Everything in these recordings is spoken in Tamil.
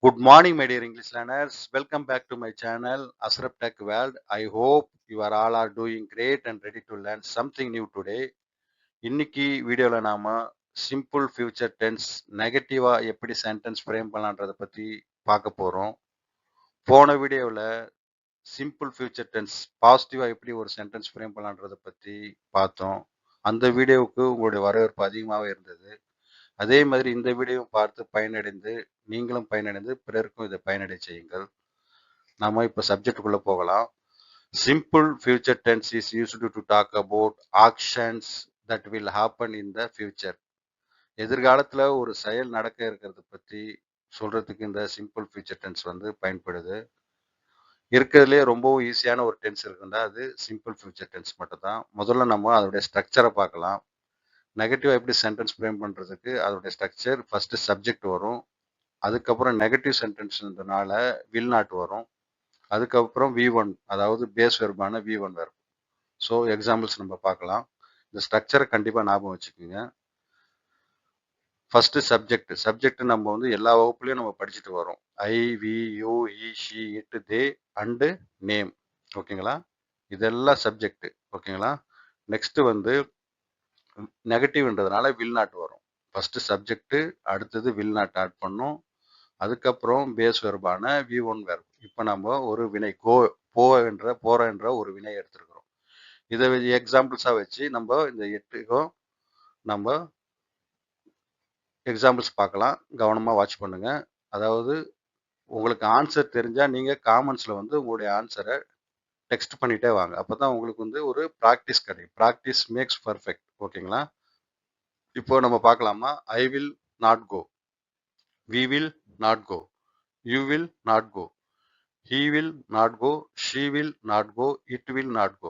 Good morning, my dear English learners. Welcome back to my channel, Asraf Tech World. I hope you are all are doing great and ready to learn something new today. இன்னைக்கு வீடியோல நாம சிம்பிள் ஃபியூச்சர் டென்ஸ் நெகட்டிவா எப்படி சென்டென்ஸ் ஃப்ரேம் பண்ணலான்றத பத்தி பார்க்க போறோம். போன வீடியோவில் சிம்பிள் ஃபியூச்சர் டென்ஸ் பாசிட்டிவா எப்படி ஒரு சென்டென்ஸ் ஃப்ரேம் பண்ணலான்றத பத்தி பார்த்தோம். அந்த வீடியோவுக்கு உங்களுடைய வரவேற்பு அதிகமாகவே இருந்தது. அதே மாதிரி இந்த வீடியோ பார்த்து பயனடைந்து நீங்களும் பயனடைந்து பிறருக்கும் இதை பயனடை செய்யுங்கள். நாம இப்போ சப்ஜெக்டுக்குள்ள போகலாம். Simple future tense is used to talk about actions that will happen in the future. எதிர்காலத்தில் ஒரு செயல் நடக்க இருக்கிறத பற்றி சொல்றதுக்கு இந்த சிம்பிள் ஃபியூச்சர் டென்ஸ் வந்து பயன்படுது. இருக்கிறதுலே ரொம்பவும் ஈஸியான ஒரு டென்ஸ் இருக்குன்னா அது சிம்பிள் ஃபியூச்சர் டென்ஸ் மட்டும் தான். முதல்ல நம்ம அதோடைய ஸ்ட்ரக்சரை பார்க்கலாம். நெகட்டிவாக எப்படி சென்டென்ஸ் ஃப்ரேம் பண்ணுறதுக்கு அதோடைய ஸ்ட்ரக்சர் ஃபஸ்ட்டு சப்ஜெக்ட் வரும், அதுக்கப்புறம் நெகட்டிவ் சென்டென்ஸ்ன்றதுனால வில் நாட் வரும், அதுக்கப்புறம் V1 அதாவது பேஸ் வெர்பான V1 வெர்ப். ஸோ எக்ஸாம்பிள்ஸ் நம்ம பார்க்கலாம். இந்த ஸ்ட்ரக்சரை கண்டிப்பாக ஞாபகம் வச்சுக்கோங்க. ஃபர்ஸ்ட் சப்ஜெக்ட் நம்ம வந்து எல்லா வகுப்புலையும் நம்ம படிச்சுட்டு வரோம். I, we, you, he, she, it, they and name. ஓகேங்களா? இதெல்லாம் சப்ஜெக்ட். ஓகேங்களா? நெக்ஸ்ட் வந்து நெகட்டிவ்ன்றதுனால வில் நாட் வரும். ஃபர்ஸ்ட் சப்ஜெக்ட், அடுத்தது வில் நாட் ஆட் பண்ணும், அதுக்கப்புறம் பேஸ் வெர்பான V1 வெர்ப். இப்போ நம்ம ஒரு வினை போற என்ற ஒரு வினை எடுத்திருக்கிறோம். இதை எக்ஸாம்பிள்ஸாக வச்சு நம்ம இந்த 8க்கும் நம்ம எக்ஸாம்பிள்ஸ் பார்க்கலாம். கவனமாக வாட்ச் பண்ணுங்க. அதாவது உங்களுக்கு ஆன்சர் தெரிஞ்சால் நீங்கள் காமெண்ட்ஸில் வந்து உங்களுடைய ஆன்சரை டெக்ஸ்ட் பண்ணிட்டே வாங்க. அப்போ தான் உங்களுக்கு வந்து ஒரு ப்ராக்டிஸ் கிடைக்கும். Practice makes perfect. ஓகேங்களா? இப்போ நம்ம பார்க்கலாமா? I will not go, we will not go, you will not go, he will not go, she will not go, it will not go.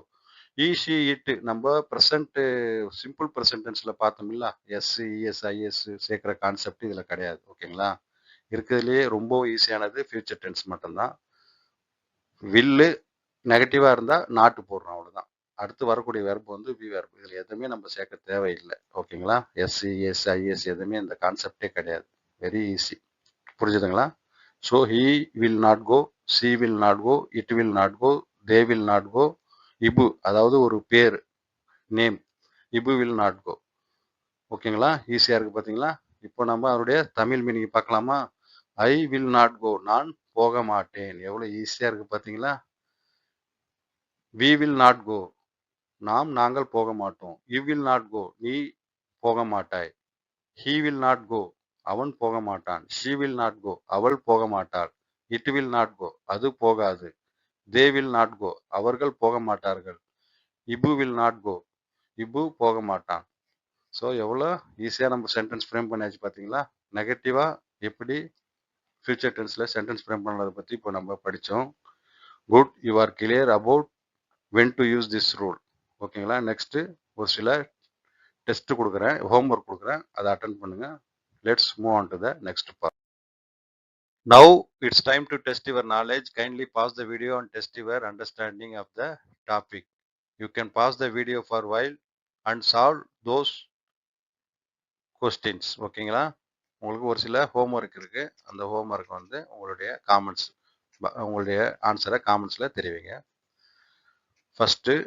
he, she, it நம்ம ப்ரெசன்ட் சிம்பிள் ப்ரெசன்ட் டென்ஸ்ல பார்த்தோம்ல, எஸ், இஎஸ், ஐஎஸ் சேர்க்குற கான்செப்ட் இதில் கிடையாது. ஓகேங்களா? இருக்கிறதுலேயே ரொம்ப ஈஸியானது ஃபியூச்சர் டென்ஸ் மட்டும்தான். வில்லு நெகட்டிவாக இருந்தால் நாட்டு போடுறோம், அவ்வளோதான். அடுத்து வரக்கூடிய வெர்பு வந்து வி வெர்பு. இதில் எதுவுமே நம்ம சேர்க்க தேவையில்லை. ஓகேங்களா? எஸ், இஎஸ், ஐஎஸ் எதுவுமே இந்த கான்செப்டே கிடையாது. Very easy. புரிஞ்சுதுங்களா? So he will not go, she will not go, it will not go, they will not go, இபு அதாவது ஒரு பேர், நேம், இபு வில் நாட் கோ. ஓகேங்களா? ஈஸியாக இருக்குது பார்த்தீங்களா? இப்போ நம்ம அவருடைய தமிழ் மீனிங் பார்க்கலாமா? ஐ வில் நாட் கோ, நான் போக மாட்டேன். எவ்வளோ ஈஸியாக இருக்குது பார்த்தீங்களா? வி வில் நாட் கோ, நாங்கள் போக மாட்டோம். யூ வில் நாட் கோ, நீ போக மாட்டாய். ஹீ வில் நாட் கோ, அவன் போக மாட்டான். ஷீ வில் நாட் கோ, அவள் போக மாட்டாள். இட் வில் நாட் கோ, அது போகாது. தே வில் நாட் கோ, அவர்கள் போக மாட்டார்கள். இபு வில் நாட் கோ, இபு போக மாட்டான். ஸோ எவ்வளோ ஈஸியாக நம்ம சென்டென்ஸ் ஃப்ரேம் பண்ணியாச்சு பார்த்தீங்களா? நெகட்டிவாக எப்படி ஃபியூச்சர் டென்ஸில் சென்டென்ஸ் ஃப்ரேம் பண்ணுறதை பற்றி இப்போ நம்ம படித்தோம். Good, you are clear about when to use this rule. ஓகேங்களா? நெக்ஸ்ட்டு ஒரு சில டெஸ்ட் கொடுக்குறேன், ஹோம்ஒர்க் கொடுக்குறேன், அதை அட்டன் பண்ணுங்கள். Let's move on to the next part. Now it's time to test your knowledge. Kindly pause the video and test your understanding of the topic. You can pause the video for a while and solve those questions. ஓகேங்களா? உங்களுக்கு ஒரு சில ஹோம்ஒர்க் இருக்கு. அந்த ஹோம்ஒர்க் வந்து உங்களுடைய காமெண்ட்ஸ், உங்களுடைய ஆன்சரை காமெண்ட்ஸில் தெரிவிங்க. ஃபர்ஸ்ட்டு,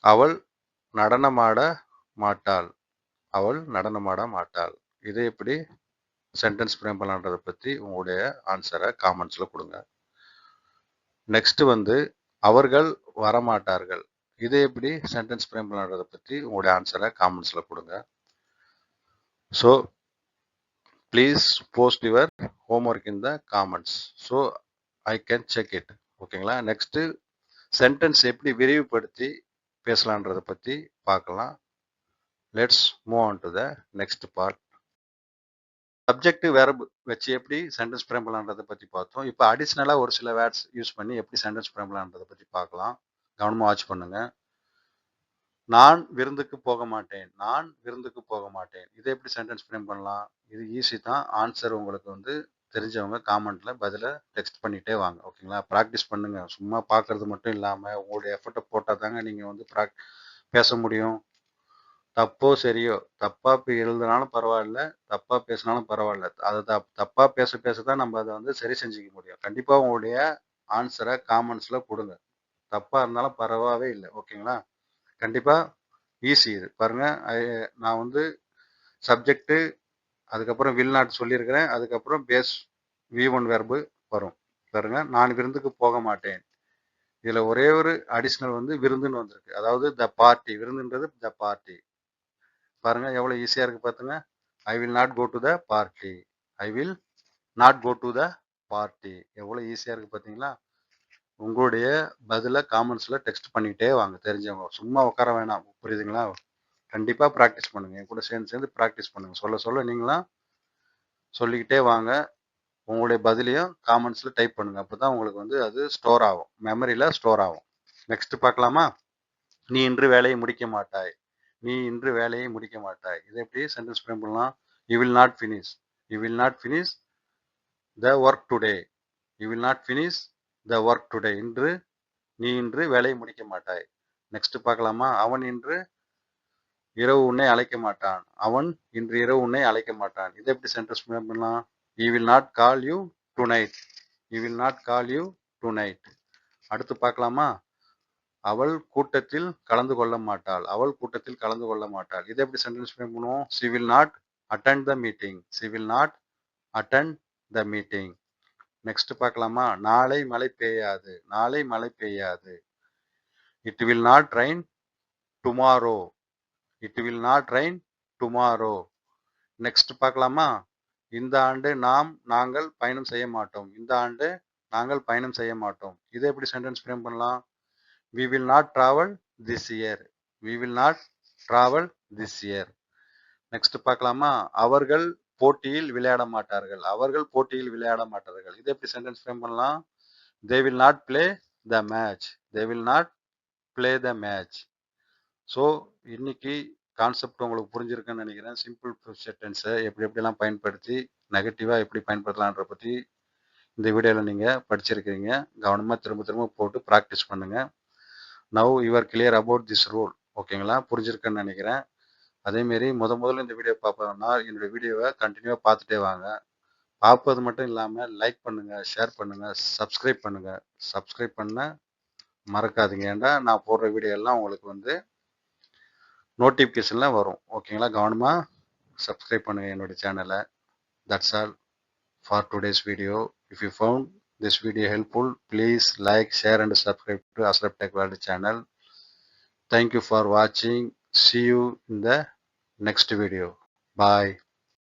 அவள் நடனமாட மாட்டாள். அவள் நடனமாட மாட்டாள். இதை எப்படி சென்டென்ஸ் ஃப்ரேம் பண்ணலான்றதை பற்றி உங்களுடைய ஆன்சரை காமெண்ட்ஸில் கொடுங்க. நெக்ஸ்ட் வந்து அவர்கள் வரமாட்டார்கள். இதை எப்படி சென்டென்ஸ் ஃப்ரேம் பண்ணுறதை பற்றி உங்களுடைய ஆன்சரை காமெண்ட்ஸில் கொடுங்க. So please post your homework in the comments so I can check it. ஓகேங்களா? நெக்ஸ்ட்டு சென்டென்ஸ் எப்படி விரிவுபடுத்தி பேசலான்றதை பற்றி பார்க்கலாம். Let's move on to the next part. Subject verb வச்சு எப்படி சென்டென்ஸ் ஃப்ரேம் பண்ணலான்றதை பற்றி பார்த்தோம். இப்போ அடிஷ்னலாக ஒரு சில வேர்ட்ஸ் யூஸ் பண்ணி எப்படி சென்டென்ஸ் ஃப்ரேம் பண்ணலான்றதை பற்றி பார்க்கலாம். கவனமாக வாட்ச் பண்ணுங்க. நான் விருந்துக்கு போக மாட்டேன். நான் விருந்துக்கு போக மாட்டேன். இதை எப்படி சென்டென்ஸ் ஃப்ரேம் பண்ணலாம்? இது ஈஸி தான். ஆன்சர் உங்களுக்கு வந்து தெரிஞ்சவங்க காமெண்ட்ல பதிலை டெக்ஸ்ட் பண்ணிட்டே வாங்க. ஓகேங்களா? ப்ராக்டிஸ் பண்ணுங்க. சும்மா பார்க்கறது மட்டும் இல்லாமல் உங்களுடைய எஃபர்ட்டை போட்டால் தாங்க நீங்கள் வந்து பேச முடியும். தப்போ சரியோ, தப்பா எழுதுனாலும் பரவாயில்ல, தப்பா பேசினாலும் பரவாயில்ல. அத தப்பா பேச தான் நம்ம அத வந்து சரி செஞ்சுக்க முடியும். கண்டிப்பா உங்களுடைய ஆன்ஸர காமெண்ட்ஸ்ல குடுங்க. தப்பா இருந்தாலும் பரவாவே இல்ல. ஓகேங்களா? கண்டிப்பா ஈஸி இது. பாருங்க, நான் வந்து சப்ஜெக்ட் அதுக்கப்புறம் வில் நாட் சொல்லியிருக்கிறேன். அதுக்கப்புறம் பேஸ் V1 வெர்பு வரும். பாருங்க, நான் விருந்துக்கு போக மாட்டேன். இதுல ஒரே ஒரு அடிஷனல் வந்து விருந்துன்னு வந்திருக்கு. அதாவது த பார்ட்டி, விருந்துன்றது த பார்ட்டி. பாருங்க எவ்வளவு ஈஸியா இருக்கு பாத்துங்க. I will not go to the party. I will not go to the party. எவ்வளவு ஈஸியா இருக்கு பாத்தீங்களா? உங்களுடைய பதில காமெண்ட்ஸ்ல டெக்ஸ்ட் பண்ணிட்டே வாங்க தெரிஞ்சவங்க. சும்மா உட்கார வேணாம். புரியுதுங்களா? கண்டிப்பா பிராக்டிஸ் பண்ணுங்க. என் கூட சேர்ந்து பிராக்டிஸ் பண்ணுங்க. சொல்ல நீங்களாம் சொல்லிக்கிட்டே வாங்க. உங்களுடைய பதிலையும் காமெண்ட்ஸ்ல டைப் பண்ணுங்க. அப்பதான் உங்களுக்கு வந்து அது ஸ்டோர் ஆகும். மெமரியில ஸ்டோர் ஆகும். நெக்ஸ்ட் பார்க்கலாமா? நீ இன்று வேலையை முடிக்க மாட்டாய். நீ இன்று வேலையை முடிக்க மாட்டாய். இதை எப்படி சென்டென்ஸ் ஃப்ரேம் பண்ணலாம்? You will not finish. You will not finish the work today. You will not finish the work today. நீ இன்று வேலையை முடிக்க மாட்டாய். நெக்ஸ்ட் பார்க்கலாமா? அவன் இன்று இரவு உன்னை அழைக்க மாட்டான். அவன் இன்று இரவு உன்னை அழைக்க மாட்டான். இதை எப்படி சென்டென்ஸ் ஃப்ரேம் பண்ணலாம்? He will not call you tonight. He will not call you tonight. அடுத்து பார்க்கலாமா? அவள் கூட்டத்தில் கலந்து கொள்ள மாட்டாள். அவள் கூட்டத்தில் கலந்து கொள்ள மாட்டாள். இதை எப்படி சென்டென்ஸ் ஃப்ரேம் பண்ணுவோம்? She will not attend the meeting. She will not attend the meeting. Next பார்க்கலாமா? நாளை மழை பெய்யாது. நாளை மழை பெய்யாது. It will not rain tomorrow. It will not rain tomorrow. Next பார்க்கலாமா? இந்த ஆண்டு நாங்கள் பயணம் செய்ய மாட்டோம். இந்த ஆண்டு நாங்கள் பயணம் செய்ய மாட்டோம். இதை எப்படி சென்டென்ஸ் ஃப்ரேம் பண்ணலாம்? we will not travel this year. we will not travel this year. Next பார்க்கலாமா? அவர்கள் போட்டியில் விளையாட மாட்டார்கள். அவர்கள் போட்டியில் விளையாட மாட்டார்கள். இதை எப்படி சென்டென்ஸ் ஃப்ரேம் பண்ணலாம்? they will not play the match. they will not play the match. So இன்னைக்கு கான்செப்ட் உங்களுக்கு புரிஞ்சிருக்குன்னு நினைக்கிறேன். சிம்பிள் சென்டென்ஸை எப்படிலாம் பயன்படுத்தி நெகட்டிவாக எப்படி பயன்படுத்தலான்ற பற்றி இந்த வீடியோவில் நீங்கள் படிச்சிருக்கிறீங்க. கவனமாக திரும்ப போட்டு ப்ராக்டிஸ் பண்ணுங்கள். Now you're clear about this rule. ஓகேங்களா? புரிஞ்சிருக்குன்னு நினைக்கிறேன். அதேமாரி முதல்ல இந்த வீடியோ பார்ப்போம்னா என்னுடைய வீடியோவை கண்டினியூவாக பார்த்துட்டே வாங்க. பார்ப்பது மட்டும் இல்லாமல் லைக் பண்ணுங்கள், ஷேர் பண்ணுங்கள், சப்ஸ்கிரைப் பண்ணுங்கள். சப்ஸ்கிரைப் பண்ண மறக்காதீங்க. ஏன்டா நான் போடுற வீடியோ எல்லாம் உங்களுக்கு வந்து நோட்டிஃபிகேஷனில் வரும். ஓகேங்களா? கவனமாக சப்ஸ்கிரைப் பண்ணுங்கள் என்னுடைய சேனலை. That's all for today's video. If you found this video helpful, please like, share and subscribe to Ashraf Tech World channel. Thank you for watching. See you in the next video. Bye.